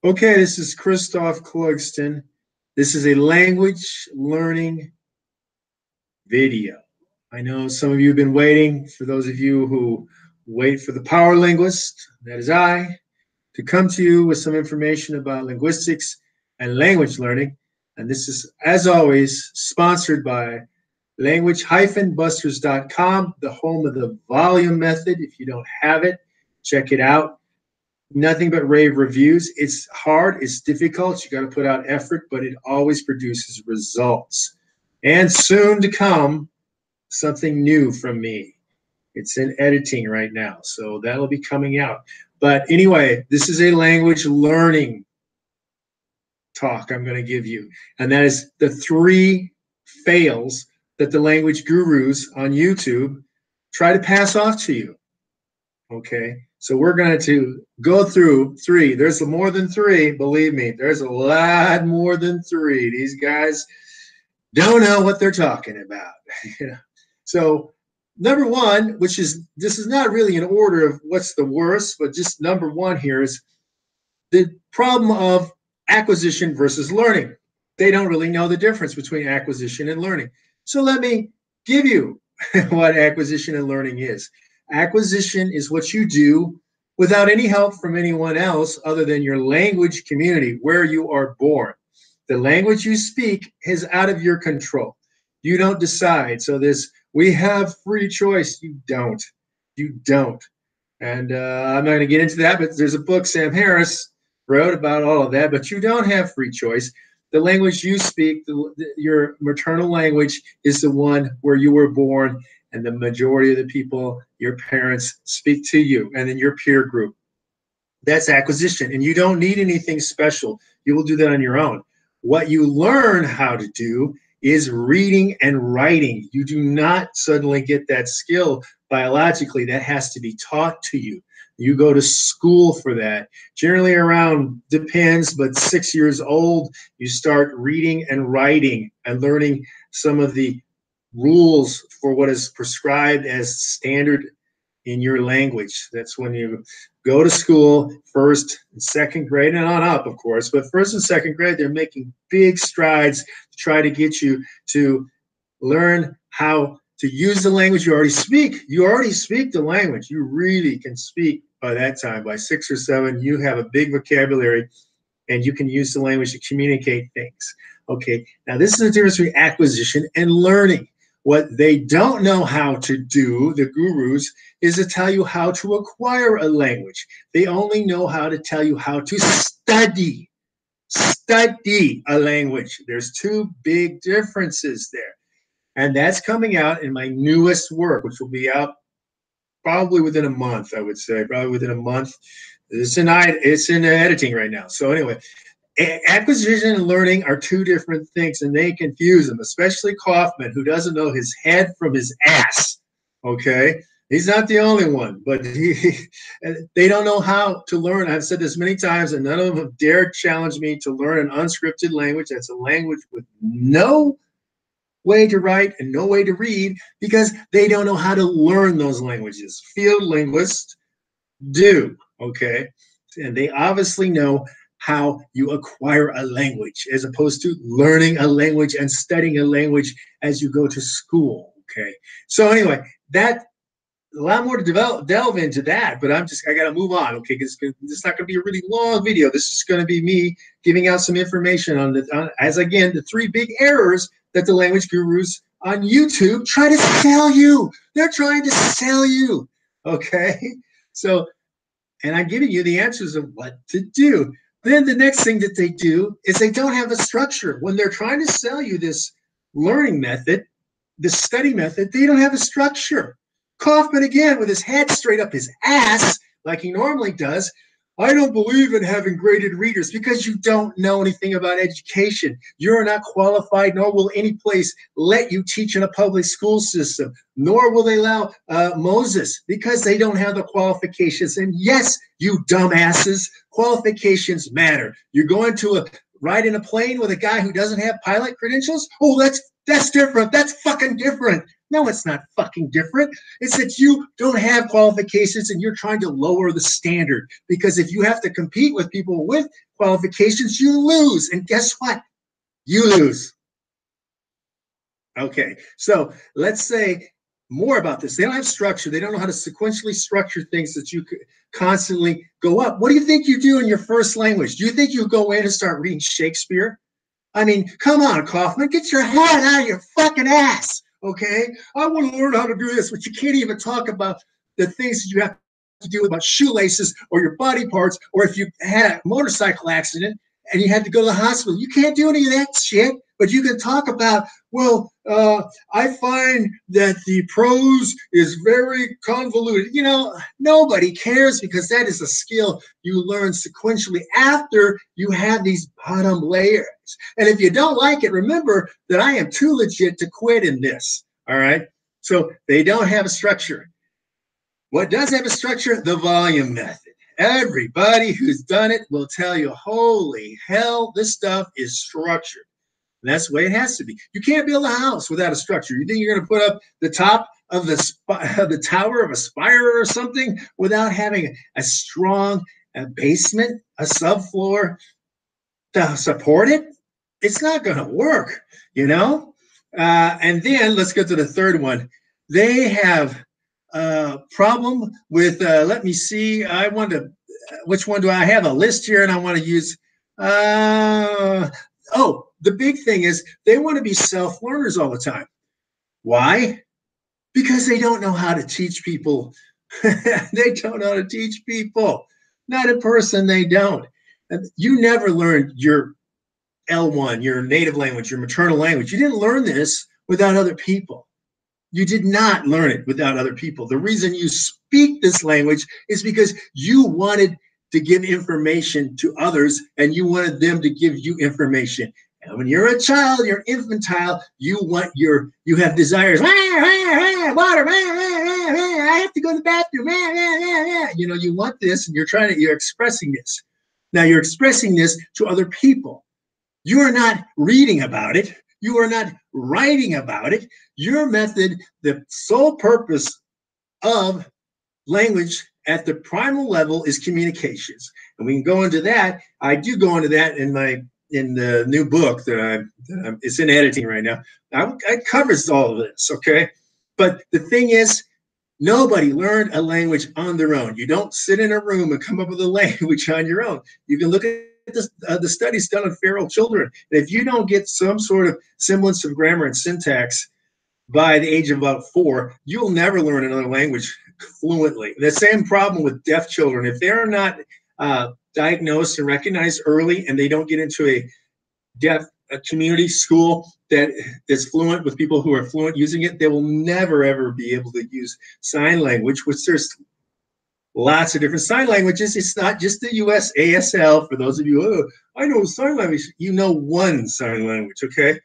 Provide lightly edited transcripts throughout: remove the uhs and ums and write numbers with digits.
Okay, this is Christophe Clugston. This is a language learning video. I know some of you have been waiting. For those of you who wait for the Power Linguist, that is I, to come to you with some information about linguistics and language learning. And this is, as always, sponsored by language-busters.com, the home of the volume method. If you don't have it, check it out. Nothing but rave reviews. It's hard, it's difficult, you got to put out effort, but it always produces results. And soon to come, something new from me. It's in editing right now, so that'll be coming out. But anyway, this is a language learning talk I'm going to give you, and that is the 3 fails that the language gurus on YouTube try to pass off to you. Okay, so we're going to go through 3. There's more than 3, believe me. There's a lot more than 3. These guys don't know what they're talking about. So number 1, which is, this is not really an order of what's the worst, but just number 1 here is the problem of acquisition versus learning. They don't really know the difference between acquisition and learning. So let me give you what acquisition and learning is. Acquisition is what you do without any help from anyone else other than your language community where you are born. The language you speak is out of your control. You don't decide. So we have free choice. You don't. You don't. And I'm not going to get into that, but there's a book Sam Harris wrote about all of that, but you don't have free choice. The language you speak, your maternal language, is the one where you were born, and the majority of the people, your parents, speak to you, and then your peer group. That's acquisition, and you don't need anything special. You will do that on your own. What you learn how to do is reading and writing. You do not suddenly get that skill biologically. That has to be taught to you. You go to school for that. Generally around, depends, but 6 years old, you start reading and writing and learning some of the rules for what is prescribed as standard in your language. That's when you go to school, 1st and 2nd grade, and on up, of course. But 1st and 2nd grade, they're making big strides to try to get you to learn how to use the language you already speak. You already speak the language. You really can speak by that time. By 6 or 7, you have a big vocabulary, and you can use the language to communicate things. Okay, now this is the difference between acquisition and learning. What they don't know how to do, the gurus, is to tell you how to acquire a language. They only know how to tell you how to study a language. There's 2 big differences there. And that's coming out in my newest work, which will be out probably within a month, I would say, probably within a month. It's in editing right now. So anyway, acquisition and learning are 2 different things, and they confuse them, especially Kaufman, who doesn't know his head from his ass, okay? He's not the only one, but they don't know how to learn. I've said this many times, and none of them have dared challenge me to learn an unscripted language. That's a language with no way to write and no way to read, because they don't know how to learn those languages. Field linguists do, okay? And they obviously know how you acquire a language as opposed to learning a language and studying a language as you go to school, okay? So anyway, a lot more to delve into that, but I got to move on, okay? Because this is not going to be a really long video. This is going to be me giving out some information on the 3 big errors that the language gurus on YouTube try to sell you. They're trying to sell you, okay? So, and I'm giving you the answers of what to do. Then the next thing that they do is they don't have a structure. When they're trying to sell you this learning method, this study method, they don't have a structure. Kaufman, again, with his head straight up his ass, like he normally does, I don't believe in having graded readers because you don't know anything about education. You're not qualified, nor will any place let you teach in a public school system, nor will they allow Moses, because they don't have the qualifications. And yes, you dumbasses, qualifications matter. You're going to ride in a plane with a guy who doesn't have pilot credentials? Oh, that's different. That's fucking different. No, it's not fucking different. It's that you don't have qualifications and you're trying to lower the standard, because if you have to compete with people with qualifications, you lose. And guess what? You lose. Okay, so let's say more about this. They don't have structure. They don't know how to sequentially structure things that you could constantly go up. What do you think you do in your first language? Do you think you go in and start reading Shakespeare? I mean, come on, Kaufman, get your head out of your fucking ass, okay? I want to learn how to do this, but you can't even talk about the things that you have to do about shoelaces or your body parts, or if you had a motorcycle accident and you had to go to the hospital. You can't do any of that shit, but you can talk about, well, I find that the prose is very convoluted. You know, nobody cares, because that is a skill you learn sequentially after you have these bottom layers. And if you don't like it, remember that I am too legit to quit in this, all right? So they don't have a structure. What does have a structure? The volume method. Everybody who's done it will tell you, holy hell, this stuff is structured. And that's the way it has to be. You can't build a house without a structure. You think you're going to put up the top of the tower of a spire or something without having a strong basement, a subfloor to support it? It's not going to work, you know? And then let's go to the third one. They have a problem with, let me see, I want to, which one do I have? A list here, and I want to use, oh, the big thing is they want to be self-learners all the time. Why? Because they don't know how to teach people. They don't know how to teach people. Not in person, they don't. You never learned your L1, your native language, your maternal language. You didn't learn this without other people. You did not learn it without other people. The reason you speak this language is because you wanted to give information to others, and you wanted them to give you information. And when you're a child, you're infantile, you have desires. Water, I have to go to the bathroom. You know, you want this, and you're expressing this. Now you're expressing this to other people. You are not reading about it. You are not writing about it. Your method, the sole purpose of language at the primal level is communications. And we can go into that. I do go into that in the new book it's in editing right now. I covers all of this, okay? But the thing is, nobody learned a language on their own. You don't sit in a room and come up with a language on your own. You can look at the studies done on feral children. And if you don't get some sort of semblance of grammar and syntax by the age of about 4, you'll never learn another language fluently. The same problem with deaf children. If they're not diagnosed and recognized early, and they don't get into a deaf community school that's fluent with people who are fluent using it, they will never, ever be able to use sign language, which there's lots of different sign languages. It's not just the US ASL. For those of you, oh, I know sign language. You know one sign language, okay?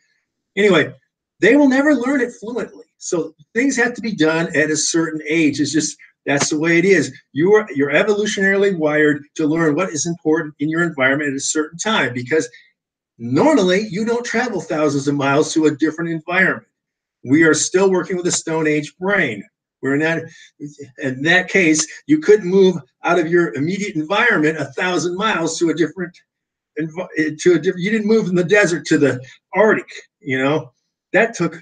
Anyway, they will never learn it fluently. So things have to be done at a certain age. It's just, that's the way it is. You're evolutionarily wired to learn what is important in your environment at a certain time, because normally you don't travel thousands of miles to a different environment. We are still working with a Stone Age brain. We're not, in that case, you couldn't move out of your immediate environment 1,000 miles to a different, you didn't move from the desert to the Arctic, you know. That took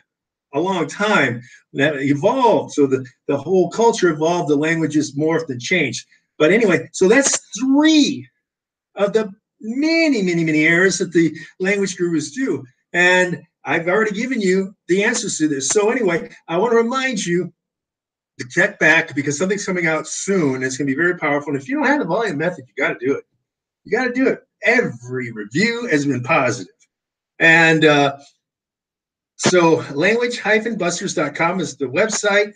a long time. That evolved. So the whole culture evolved, the languages morphed and changed. But anyway, so that's 3 of the many, many, many errors that the language gurus do. And I've already given you the answers to this. So anyway, I want to remind you to check back, because something's coming out soon. It's going to be very powerful. And if you don't have the volume method, you got to do it. You got to do it. Every review has been positive. And so language-busters.com is the website.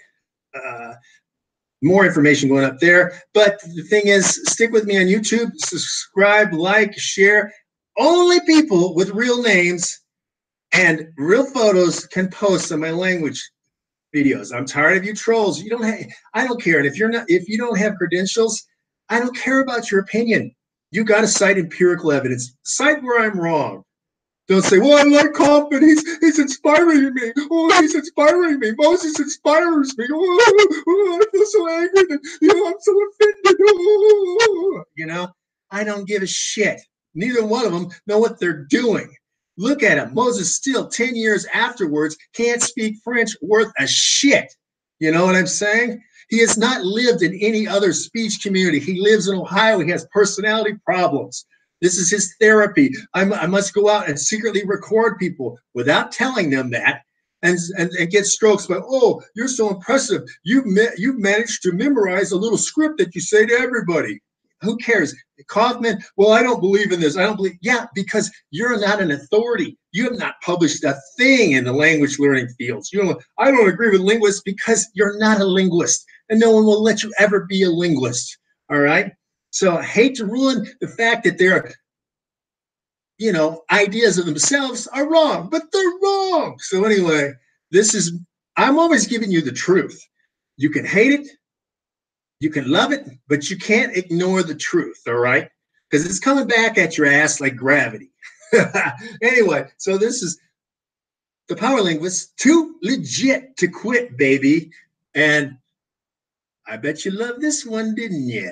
More information going up there. But the thing is, stick with me on YouTube. Subscribe, like, share. Only people with real names and real photos can post on my language videos. I'm tired of you trolls. I don't care. And if you don't have credentials, I don't care about your opinion. You got to cite empirical evidence. Cite where I'm wrong. Don't say, well, I like Kaufman. He's inspiring me. Oh, he's inspiring me. Moses inspires me. I feel so angry. I'm so offended. I don't give a shit. Neither one of them know what they're doing. Look at him. Moses still 10 years afterwards can't speak French worth a shit. You know what I'm saying? He has not lived in any other speech community. He lives in Ohio. He has personality problems. This is his therapy. I must go out and secretly record people without telling them that and get strokes by, oh, you're so impressive. You've managed to memorize a little script that you say to everybody. Who cares? Kaufman, well, I don't believe in this. I don't believe. Yeah, because you're not an authority. You have not published a thing in the language learning fields. I don't agree with linguists because you're not a linguist, and no one will let you ever be a linguist. All right? So I hate to ruin the fact that their ideas of themselves are wrong, but they're wrong. So anyway, I'm always giving you the truth. You can hate it, you can love it, but you can't ignore the truth, all right? Because it's coming back at your ass like gravity. Anyway, so this is the Power Linguist, too legit to quit, baby. And I bet you love this one, didn't you?